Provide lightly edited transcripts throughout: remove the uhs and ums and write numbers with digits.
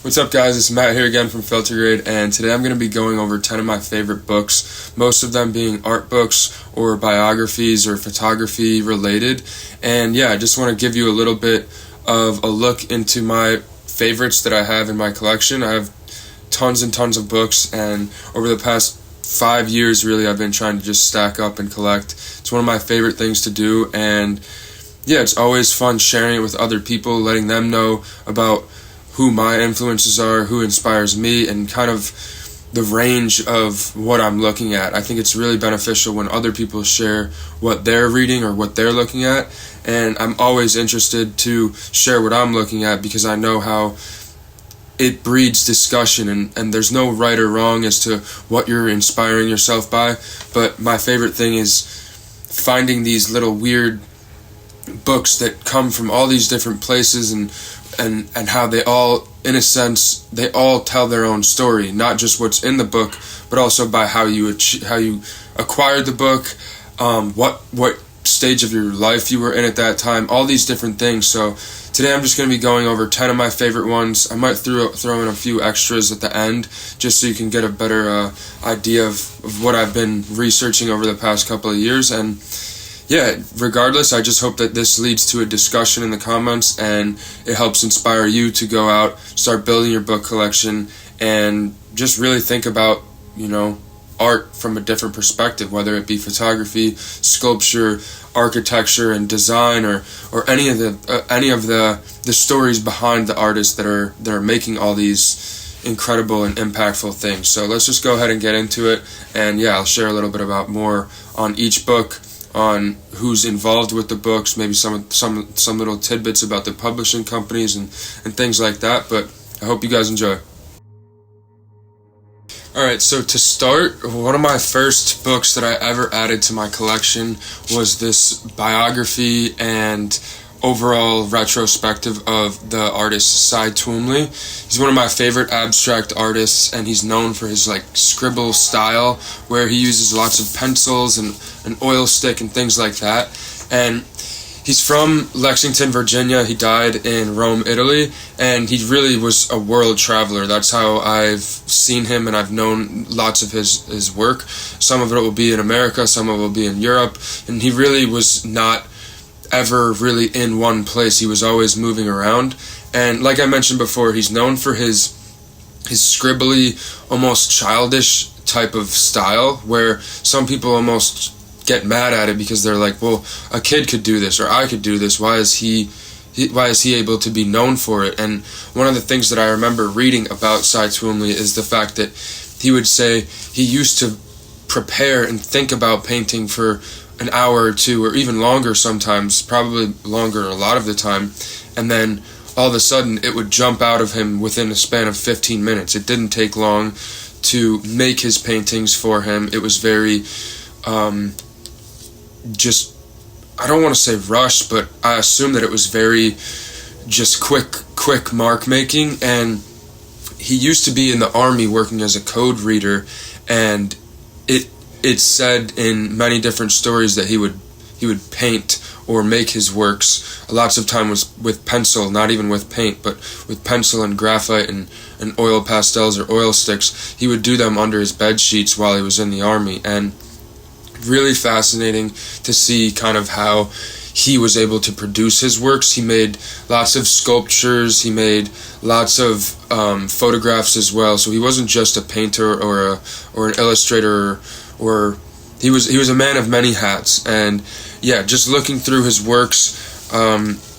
What's up, guys? It's Matt here again from FilterGrade, and today I'm going to be going over 10 of my favorite books, most of them being art books or biographies or photography related. And yeah, I just want to give you a little bit of a look into my favorites that I have in my collection. I have tons and tons of books, and over the past 5 years, really, I've been trying to just stack up and collect. It's one of my favorite things to do, and yeah, it's always fun sharing it with other people, letting them know about who my influences are, who inspires me, and kind of the range of what I'm looking at. I think it's really beneficial when other people share what they're reading or what they're looking at, and I'm always interested to share what I'm looking at because I know how it breeds discussion, and there's no right or wrong as to what you're inspiring yourself by, but my favorite thing is finding these little weird books that come from all these different places and how they all, in a sense, they all tell their own story, not just what's in the book, but also by how you acquired the book, what stage of your life you were in at that time, all these different things. So today I'm just going to be going over 10 of my favorite ones. I might throw in a few extras at the end just so you can get a better idea of what I've been researching over the past couple of years. And yeah, regardless, I just hope that this leads to a discussion in the comments and it helps inspire you to go out, start building your book collection, and just really think about, art from a different perspective, whether it be photography, sculpture, architecture, and design, or any of the stories behind the artists that are making all these incredible and impactful things. So let's just go ahead and get into it, and yeah, I'll share a little bit about more on each book, on who's involved with the books, maybe some little tidbits about the publishing companies and things like that, but I hope you guys enjoy. Alright, so to start, one of my first books that I ever added to my collection was this biography and overall retrospective of the artist Twombly. He's one of my favorite abstract artists, and he's known for his scribble style where he uses lots of pencils and an oil stick and things like that. And he's from Lexington, Virginia. He died in Rome, Italy, and he really was a world traveler. That's how I've seen him, and I've known lots of his work. Some of it will be in America, some of it will be in Europe, and he really was not ever really in one place. He was always moving around, and like I mentioned before, he's known for his scribbly, almost childish type of style, where some people almost get mad at it because they're like, well, a kid could do this, or I could do this, why is he able to be known for it? And one of the things that I remember reading about Twombly is the fact that he would say he used to prepare and think about painting for an hour or two, or even longer sometimes, probably longer a lot of the time, and then all of a sudden it would jump out of him within a span of 15 minutes. It didn't take long to make his paintings for him. It was very I don't want to say rush, but I assume that it was very just quick mark making. And he used to be in the army working as a code reader, and it's said in many different stories that he would paint or make his works lots of time was with pencil, not even with paint, but with pencil and graphite and oil pastels or oil sticks. He would do them under his bed sheets while he was in the army, and really fascinating to see kind of how he was able to produce his works. He made lots of sculptures, he made lots of photographs as well, so he wasn't just a painter or an illustrator, or he was a man of many hats. And yeah, just looking through his works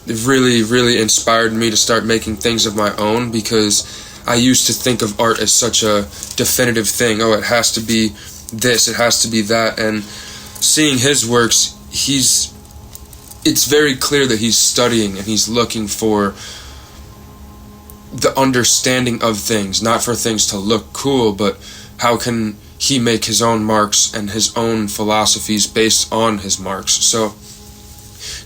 it really inspired me to start making things of my own, because I used to think of art as such a definitive thing. Oh, it has to be this, it has to be that. And seeing his works, it's very clear that he's studying and he's looking for the understanding of things, not for things to look cool, but how can he make his own marks and his own philosophies based on his marks. So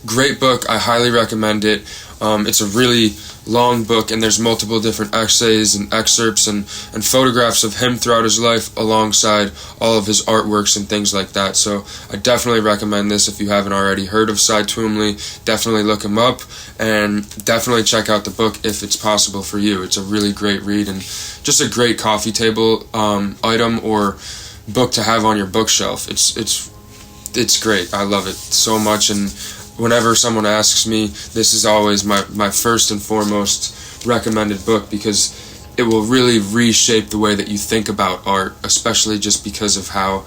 great book, I highly recommend it. It's a really long book, and there's multiple different essays and excerpts and photographs of him throughout his life alongside all of his artworks and things like that. So I definitely recommend this if you haven't already heard of Cy Twombly. Definitely look him up, and definitely check out the book if it's possible for you. It's a really great read and just a great coffee table item or book to have on your bookshelf. It's great. I love it so much, and whenever someone asks me, this is always my first and foremost recommended book, because it will really reshape the way that you think about art, especially just because of how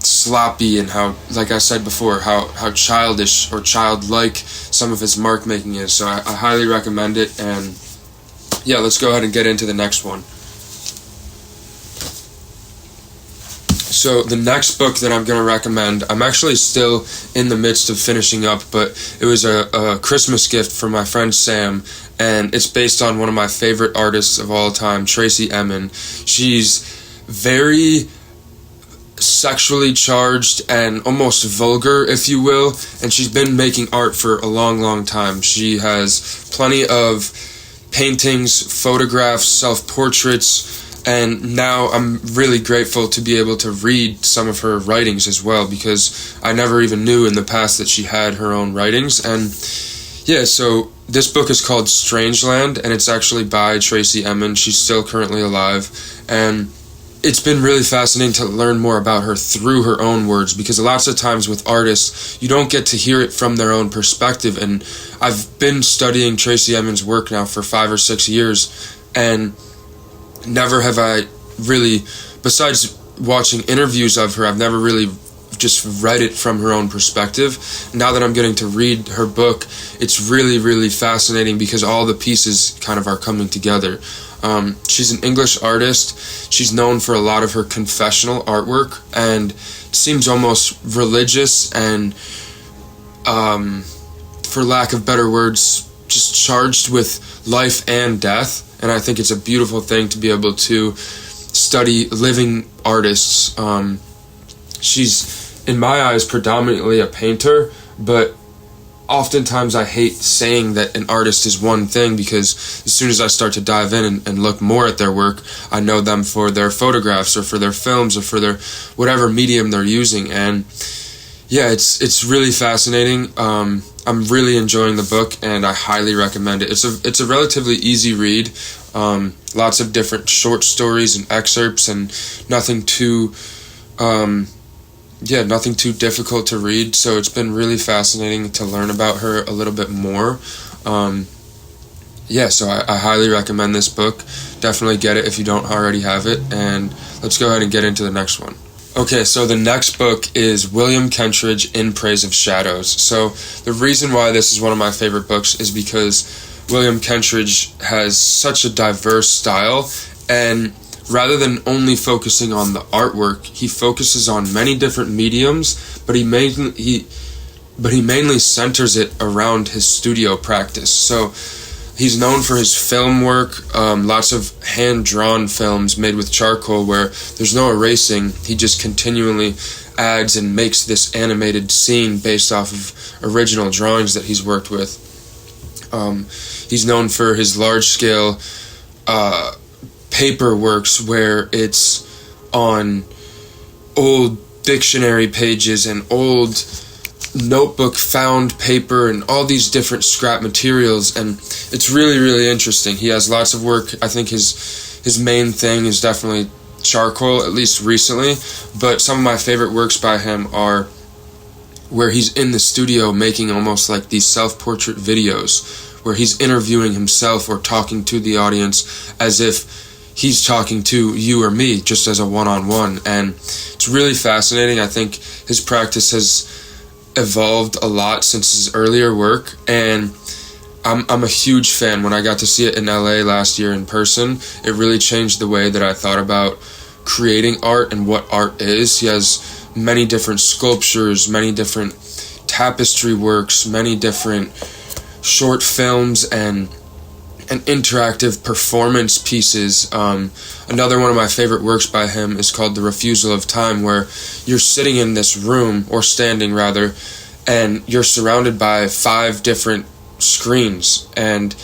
sloppy and how, like I said before, how childish or childlike some of his mark making is. So I highly recommend it, and yeah, let's go ahead and get into the next one. So the next book that I'm going to recommend, I'm actually still in the midst of finishing up, but it was a Christmas gift from my friend Sam, and it's based on one of my favorite artists of all time, Tracey Emin. She's very sexually charged and almost vulgar, if you will, and she's been making art for a long time. She has plenty of paintings, photographs, self-portraits, and now I'm really grateful to be able to read some of her writings as well, because I never even knew in the past that she had her own writings. And yeah, so this book is called Strangeland, and it's actually by Tracey Emin. She's still currently alive, and it's been really fascinating to learn more about her through her own words, because lots of times with artists, you don't get to hear it from their own perspective. And I've been studying Tracey Emin's work now for 5 or 6 years, and never have I really, besides watching interviews of her, I've never really just read it from her own perspective. Now that I'm getting to read her book, it's really fascinating, because all the pieces kind of are coming together. She's an English artist. She's known for a lot of her confessional artwork, and it seems almost religious and, for lack of better words, just charged with life and death. And I think it's a beautiful thing to be able to study living artists. She's, in my eyes, predominantly a painter, but oftentimes I hate saying that an artist is one thing, because as soon as I start to dive in and look more at their work, I know them for their photographs or for their films or for their whatever medium they're using. And yeah, it's really fascinating. I'm really enjoying the book, and I highly recommend it. It's a relatively easy read. Lots of different short stories and excerpts, and nothing too difficult to read. So it's been really fascinating to learn about her a little bit more. So I highly recommend this book. Definitely get it if you don't already have it. And let's go ahead and get into the next one. Okay, so the next book is William Kentridge, In Praise of Shadows. So the reason why this is one of my favorite books is because William Kentridge has such a diverse style, and rather than only focusing on the artwork, he focuses on many different mediums, but he mainly centers it around his studio practice. So he's known for his film work, lots of hand-drawn films made with charcoal where there's no erasing. He just continually adds and makes this animated scene based off of original drawings that he's worked with. He's known for his large-scale paper works where it's on old dictionary pages and old notebook found paper and all these different scrap materials, and it's really interesting. He has lots of work. I think his main thing is definitely charcoal, at least recently, but some of my favorite works by him are where he's in the studio making almost like these self-portrait videos where he's interviewing himself or talking to the audience as if he's talking to you or me, just as a one-on-one. And it's really fascinating. I think his practice has evolved a lot since his earlier work, and I'm a huge fan. When I got to see it in LA last year in person, it really changed the way that I thought about creating art and what art is. He has many different sculptures, many different tapestry works, many different short films, and interactive performance pieces. Another one of my favorite works by him is called The Refusal of Time, where you're sitting in this room, or standing rather, and you're surrounded by 5 different screens, and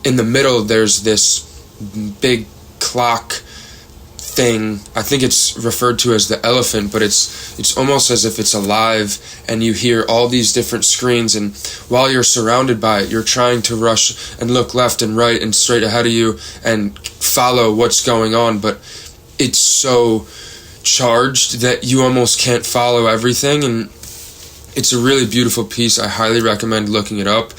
in the middle there's this big clock thing. I think it's referred to as the elephant, but it's almost as if it's alive, and you hear all these different screens, and while you're surrounded by it, you're trying to rush and look left and right and straight ahead of you and follow what's going on, but it's so charged that you almost can't follow everything, and it's a really beautiful piece. I highly recommend looking it up.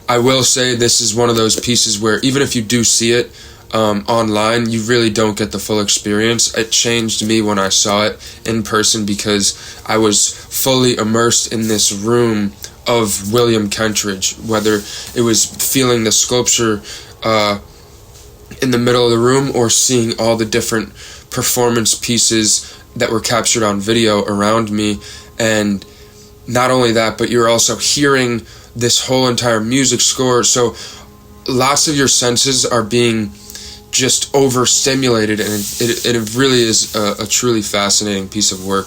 I will say this is one of those pieces where even if you do see it online, you really don't get the full experience. It changed me when I saw it in person because I was fully immersed in this room of William Kentridge, whether it was feeling the sculpture in the middle of the room or seeing all the different performance pieces that were captured on video around me. And not only that, but you're also hearing this whole entire music score, so lots of your senses are being just overstimulated, and it really is a truly fascinating piece of work.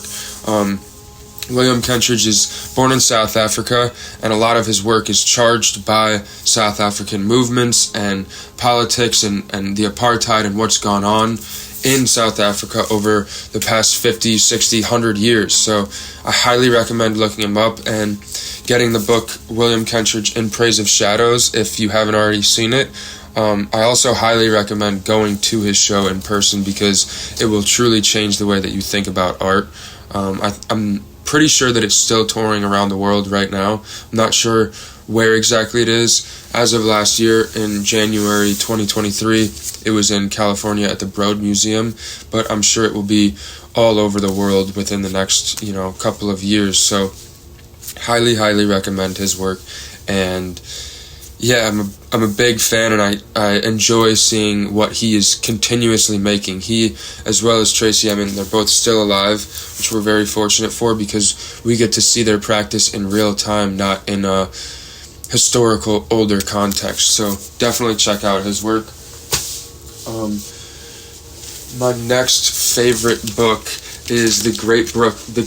William Kentridge is born in South Africa, and a lot of his work is charged by South African movements and politics and the apartheid and what's gone on in South Africa over the past 50, 60, 100 years. So I highly recommend looking him up and getting the book William Kentridge In Praise of Shadows if you haven't already seen it. I also highly recommend going to his show in person because it will truly change the way that you think about art. I'm pretty sure that it's still touring around the world right now. I'm not sure where exactly it is. As of last year, in January 2023, it was in California at the Broad Museum, but I'm sure it will be all over the world within the next, couple of years. So highly recommend his work. And yeah, I'm a big fan, and I enjoy seeing what he is continuously making. He, as well as Tracey, Emin, they're both still alive, which we're very fortunate for because we get to see their practice in real time, not in a historical, older context. So definitely check out his work. My next favorite book is the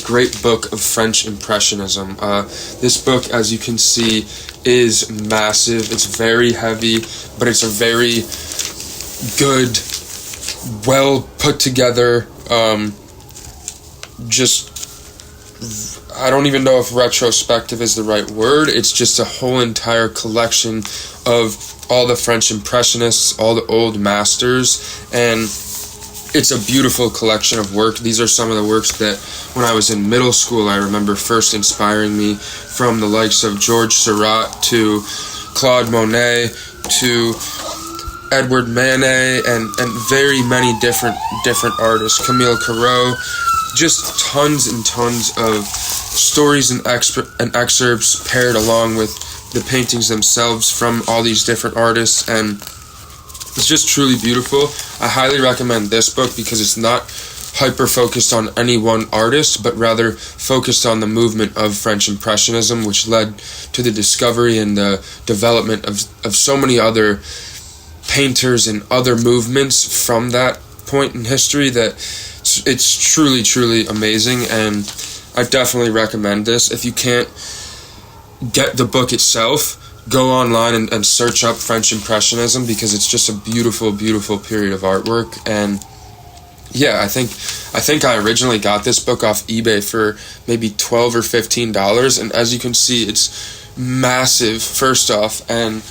Great Book of French Impressionism. This book, as you can see, is massive. It's very heavy, but it's a very good, well put together, I don't even know if retrospective is the right word. It's just a whole entire collection of all the French Impressionists, all the old masters, and it's a beautiful collection of work. These are some of the works that when I was in middle school I remember first inspiring me, from the likes of Georges Seurat to Claude Monet to Edward Manet and very many different artists, Camille Corot, just tons and tons of stories and excerpts paired along with the paintings themselves from all these different artists, and it's just truly beautiful. I highly recommend this book because it's not hyper-focused on any one artist, but rather focused on the movement of French Impressionism, which led to the discovery and the development of so many other painters and other movements from that point in history that it's truly amazing, and I definitely recommend this. If you can't get the book itself, go online and search up French Impressionism because it's just a beautiful period of artwork. And yeah, I think I originally got this book off eBay for maybe $12 or $15, and as you can see, it's massive first off, and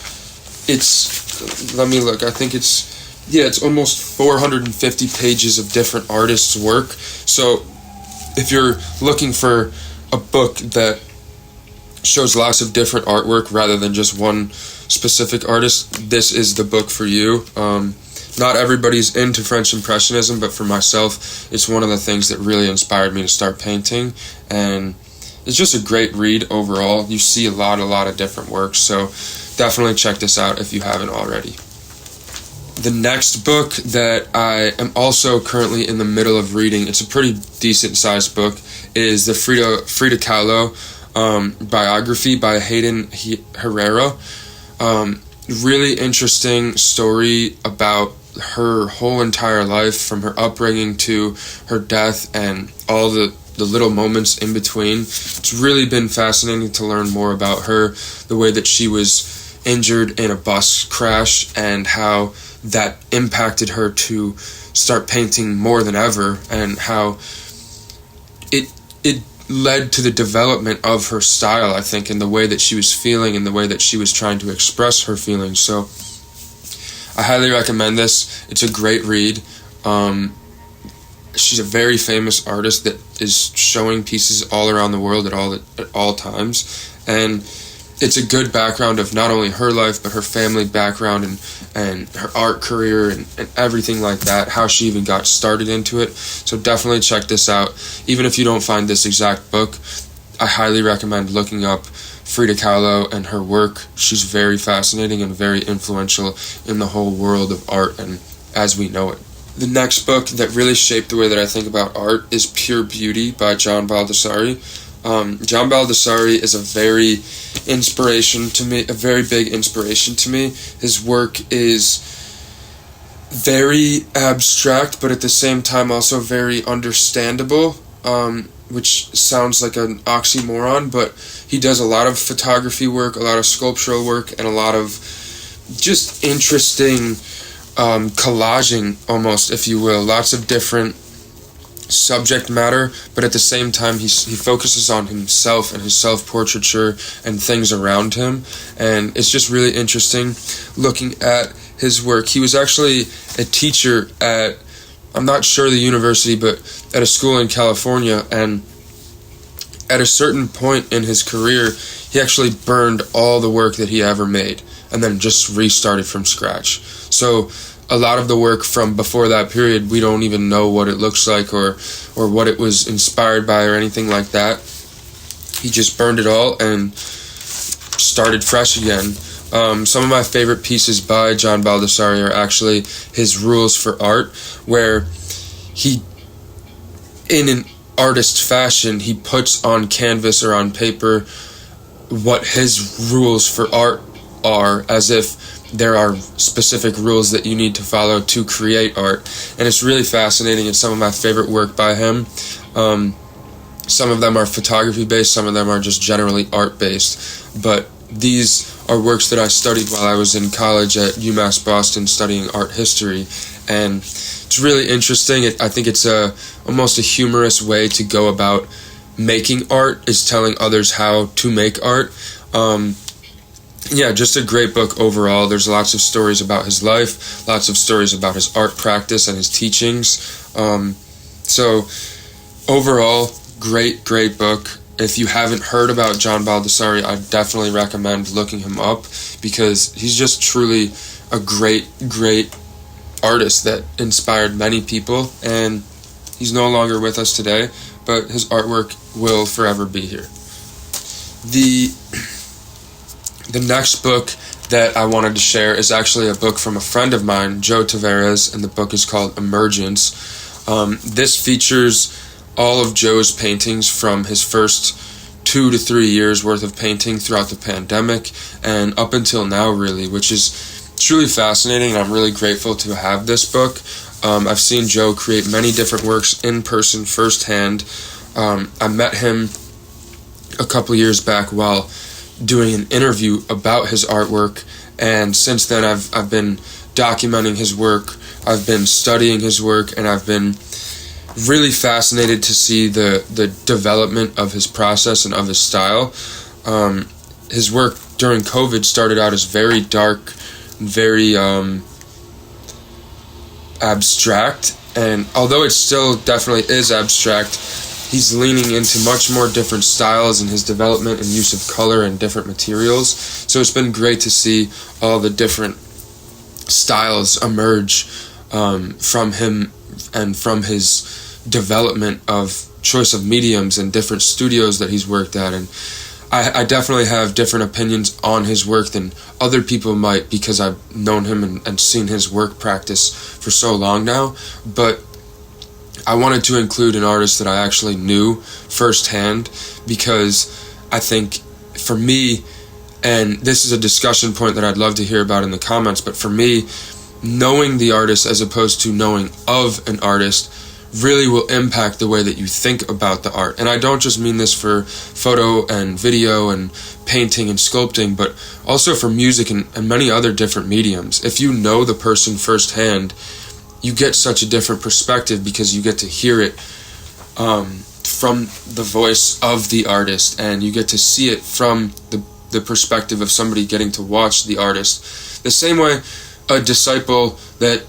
let me look, I think it's almost 450 pages of different artists' work. So if you're looking for a book that shows lots of different artwork rather than just one specific artist, this is the book for you. Not everybody's into French Impressionism, but for myself, it's one of the things that really inspired me to start painting, and it's just a great read overall. You see a lot of different works, so definitely check this out if you haven't already. The next book that I am also currently in the middle of reading, it's a pretty decent sized book, is the Frida Khalo biography by Hayden Herrera. Really interesting story about her whole entire life, from her upbringing to her death and all the little moments in between. It's really been fascinating to learn more about her, the way that she was injured in a bus crash and how that impacted her to start painting more than ever, and how it led to the development of her style, I think, in the way that she was feeling and the way that she was trying to express her feelings. So I highly recommend this. It's a great read. She's a very famous artist that is showing pieces all around the world at all times, and it's a good background of not only her life but her family background and her art career and everything like that, how she even got started into it. So definitely check this out. Even if you don't find this exact book, I highly recommend looking up Frida Khalo and her work. She's very fascinating and very influential in the whole world of art and as we know it. The next book that really shaped the way that I think about art is Pure Beauty by John Baldessari. John Baldessari is a very big inspiration to me. His work is very abstract, but at the same time also very understandable, which sounds like an oxymoron, but he does a lot of photography work, a lot of sculptural work, and a lot of just interesting collaging, almost, if you will. Lots of different subject matter, but at the same time he focuses on himself and his self-portraiture and things around him, and it's just really interesting looking at his work. He was actually a teacher at, I'm not sure the university, but at a school in California, and at a certain point in his career he actually burned all the work that he ever made and then just restarted from scratch. So a lot of the work from before that period, we don't even know what it looks like or what it was inspired by or anything like that. He just burned it all and started fresh again. Some of my favorite pieces by John Baldessari are actually his rules for art, where he, in an artist fashion, he puts on canvas or on paper what his rules for art are, as if there are specific rules that you need to follow to create art. And it's really fascinating. It's some of my favorite work by him. Some of them are photography based, some of them are just generally art based, but these are works that I studied while I was in college at UMass Boston studying art history, and it's really interesting. I think it's almost a humorous way to go about making art, is telling others how to make art. Yeah, just a great book overall. There's lots of stories about his life, lots of stories about his art practice and his teachings. So overall, great book. If you haven't heard about John Baldessari, I definitely recommend looking him up, because he's just truly a great artist that inspired many people, and he's no longer with us today, but his artwork will forever be here. The next book that I wanted to share is actually a book from a friend of mine, Joe Taveras, and the book is called Emergence. This features all of Joe's paintings from his first 2 to 3 years worth of painting throughout the pandemic and up until now, really, which is truly fascinating, and I'm really grateful to have this book. I've seen Joe create many different works in person firsthand. I met him a couple years back while doing an interview about his artwork, and since then I've been documenting his work, I've been studying his work, and I've been really fascinated to see the development of his process and of his style. His work during COVID started out as very dark, very abstract, and although it still definitely is abstract, he's leaning into much more different styles in his development and use of color and different materials. So it's been great to see all the different styles emerge from him and from his development of choice of mediums and different studios that he's worked at. And I definitely have different opinions on his work than other people might, because I've known him and seen his work practice for so long now. But I wanted to include an artist that I actually knew firsthand, because I think for me, and this is a discussion point that I'd love to hear about in the comments, but for me, knowing the artist as opposed to knowing of an artist really will impact the way that you think about the art. And I don't just mean this for photo and video and painting and sculpting, but also for music and many other different mediums. If you know the person firsthand, you get such a different perspective because you get to hear it from the voice of the artist, and you get to see it from the perspective of somebody getting to watch the artist. The same way a disciple that,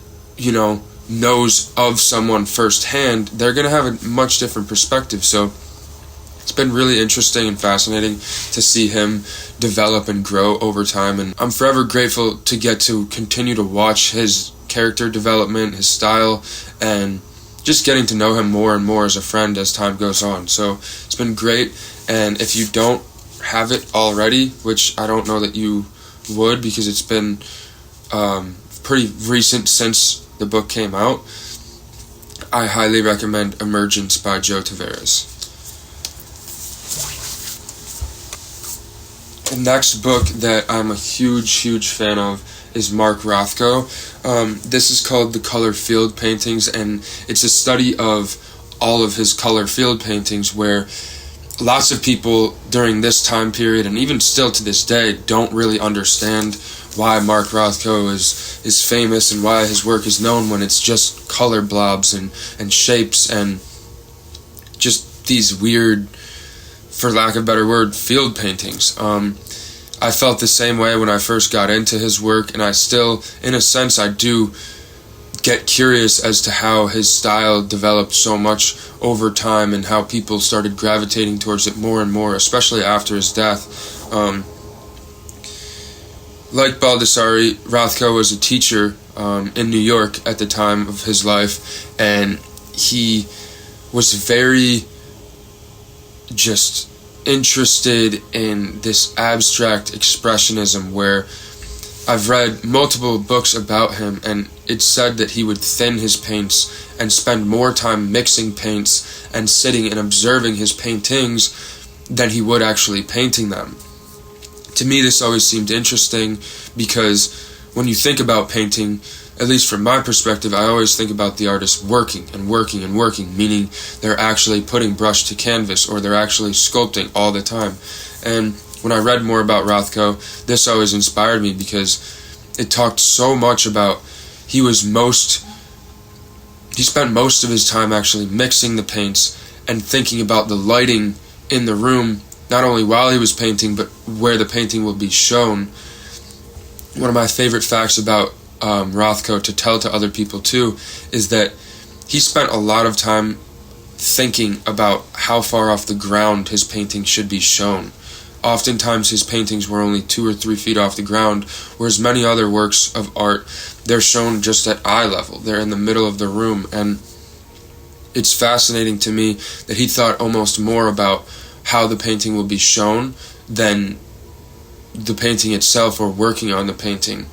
knows of someone firsthand, they're going to have a much different perspective. So it's been really interesting and fascinating to see him develop and grow over time, and I'm forever grateful to get to continue to watch his character development, his style, and just getting to know him more and more as a friend as time goes on. So it's been great, and if you don't have it already, which I don't know that you would because it's been pretty recent since the book came out, I highly recommend Emergence by Taveras. The next book that I'm a huge fan of is Mark Rothko. This is called The Color Field Paintings, and it's a study of all of his color field paintings, where lots of people during this time period, and even still to this day, don't really understand why Mark Rothko is famous and why his work is known when it's just color blobs and shapes and just these weird, for lack of a better word, field paintings. I felt the same way when I first got into his work, and I still, in a sense, I do get curious as to how his style developed so much over time and how people started gravitating towards it more and more, especially after his death. Like Baldessari, Rothko was a teacher in New York at the time of his life, and he was very just interested in this abstract expressionism, where I've read multiple books about him, and it's said that he would thin his paints and spend more time mixing paints and sitting and observing his paintings than he would actually painting them. To me, this always seemed interesting because when you think about painting, at least from my perspective, I always think about the artist working and working and working, meaning they're actually putting brush to canvas or they're actually sculpting all the time. And when I read more about Rothko, this always inspired me because it talked so much about he spent most of his time actually mixing the paints and thinking about the lighting in the room, not only while he was painting, but where the painting will be shown. One of my favorite facts about Rothko to tell to other people too is that he spent a lot of time thinking about how far off the ground his painting should be shown. Oftentimes his paintings were only 2 or 3 feet off the ground, whereas many other works of art, they're shown just at eye level. They're in the middle of the room, and it's fascinating to me that he thought almost more about how the painting will be shown than the painting itself or working on the painting.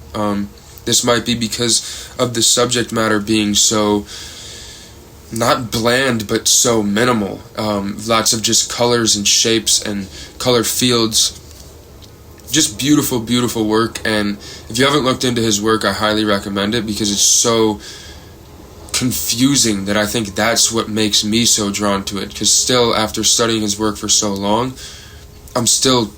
This might be because of the subject matter being so, not bland, but so minimal. Lots of just colors and shapes and color fields. Just beautiful, beautiful work. And if you haven't looked into his work, I highly recommend it because it's so confusing that I think that's what makes me so drawn to it. Because still, after studying his work for so long, I'm still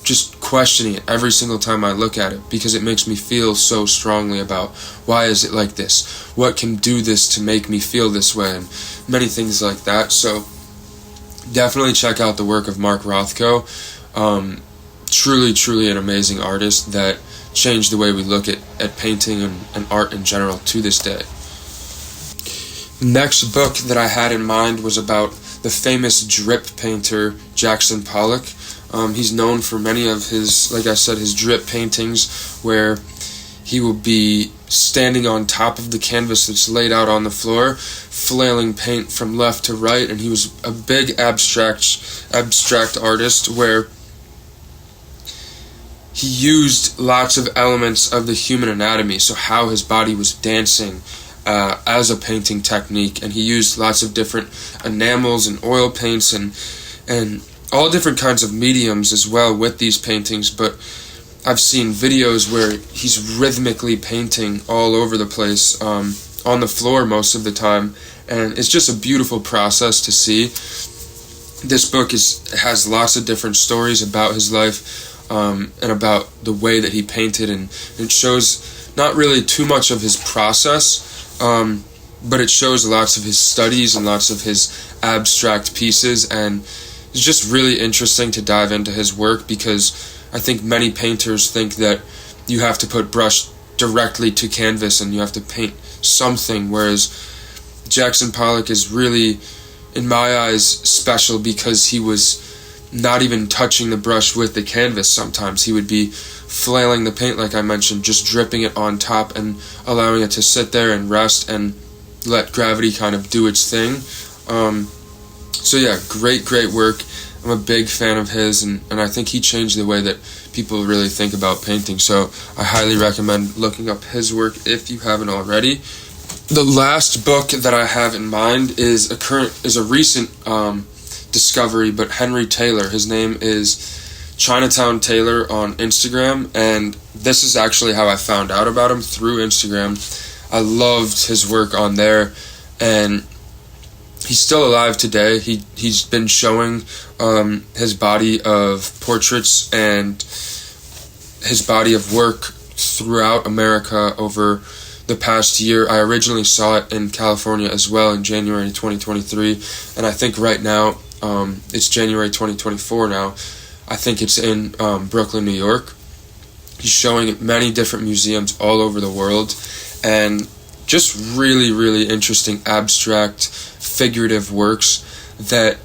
just questioning it every single time I look at it because it makes me feel so strongly about why is it like this? What can do this to make me feel this way? And many things like that. So definitely check out the work of Mark Rothko. Truly an amazing artist that changed the way we look at painting and art in general to this day. Next book that I had in mind was about the famous drip painter Jackson Pollock. He's known for many of his, like I said, his drip paintings where he will be standing on top of the canvas that's laid out on the floor, flailing paint from left to right, and he was a big abstract artist where he used lots of elements of the human anatomy, so how his body was dancing as a painting technique, and he used lots of different enamels and oil paints and all different kinds of mediums as well with these paintings. But I've seen videos where he's rhythmically painting all over the place. on the floor most of the time, and it's just a beautiful process to see. This book has lots of different stories about his life, and about the way that he painted, and it shows not really too much of his process, but it shows lots of his studies and lots of his abstract pieces, and it's just really interesting to dive into his work, because I think many painters think that you have to put brush directly to canvas and you have to paint something, whereas Jackson Pollock is really, in my eyes, special because he was not even touching the brush with the canvas. Sometimes he would be flailing the paint, like I mentioned, just dripping it on top and allowing it to sit there and rest and let gravity kind of do its thing. So yeah, great work. I'm a big fan of his, and I think he changed the way that people really think about painting, so I highly recommend looking up his work if you haven't already. The last book that I have in mind is a recent discovery, but Henry Taylor. His name is Chinatown Taylor on Instagram, and this is actually how I found out about him, through Instagram. I loved his work on there, and he's still alive today. He's been showing his body of portraits and his body of work throughout America over the past year. I originally saw it in California as well in January 2023, and I think right now it's January 2024 now. I think it's in Brooklyn, New York. He's showing at many different museums all over the world, and just really interesting abstract figurative works that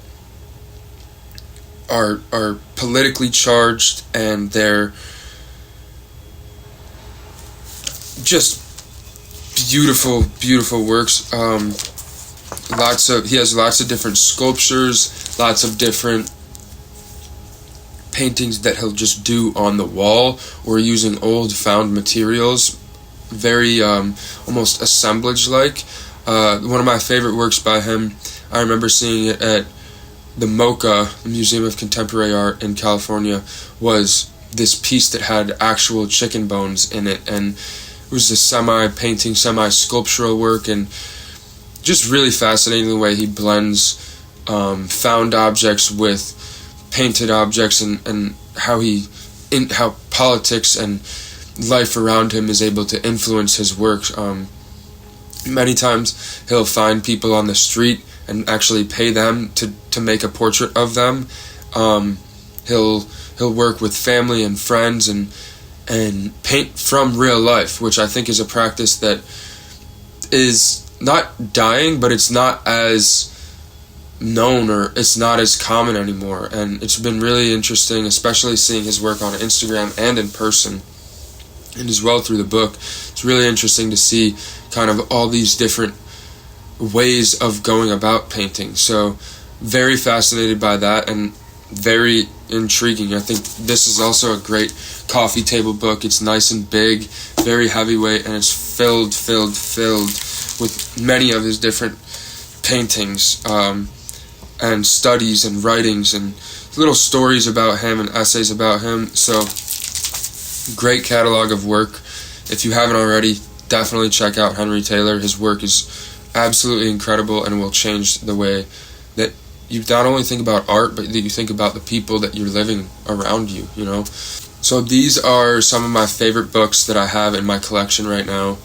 are politically charged, and they're just beautiful works. He has lots of different sculptures, lots of different paintings that he'll just do on the wall or using old found materials, very almost assemblage like. One of my favorite works by him, I remember seeing it at the MoCA, the Museum of Contemporary Art in California, was this piece that had actual chicken bones in it, and it was a semi-painting, semi-sculptural work, and just really fascinating the way he blends found objects with painted objects, and how politics and life around him is able to influence his work. Many times he'll find people on the street and actually pay them to make a portrait of them. He'll work with family and friends and paint from real life, which I think is a practice that is not dying, but it's not as known, or it's not as common anymore. And it's been really interesting, especially seeing his work on Instagram and in person, and as well through the book. It's really interesting to see kind of all these different ways of going about painting. So very fascinated by that, and very intriguing. I think this is also a great coffee table book. It's nice and big, very heavyweight, and it's filled with many of his different paintings, and studies and writings and little stories about him and essays about him. So great catalog of work. If you haven't already, definitely check out Henry Taylor. His work is absolutely incredible and will change the way that you not only think about art, but that you think about the people that you're living around you, you know. So these are some of my favorite books that I have in my collection right now.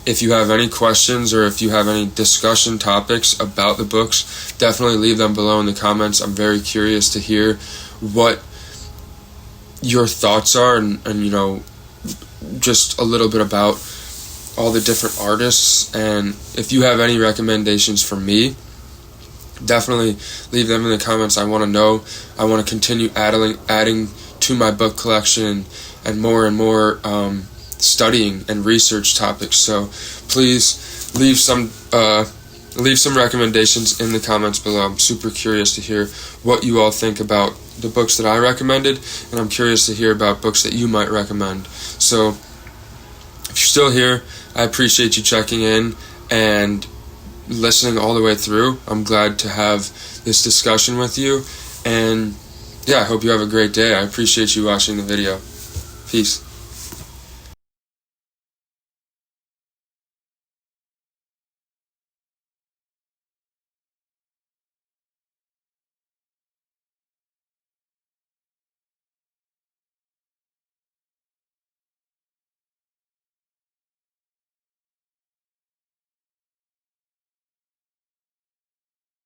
If you have any questions, or if you have any discussion topics about the books, definitely leave them below in the comments. I'm very curious to hear what your thoughts are, and you know, just a little bit about all the different artists. And if you have any recommendations for me, definitely leave them in the comments. I want to know. I want to continue adding to my book collection and more studying and research topics. So please leave some recommendations in the comments below. I'm super curious to hear what you all think about the books that I recommended, and I'm curious to hear about books that you might recommend. So if you're still here, I appreciate you checking in and listening all the way through. I'm glad to have this discussion with you, and yeah, I hope you have a great day. I appreciate you watching the video. Peace.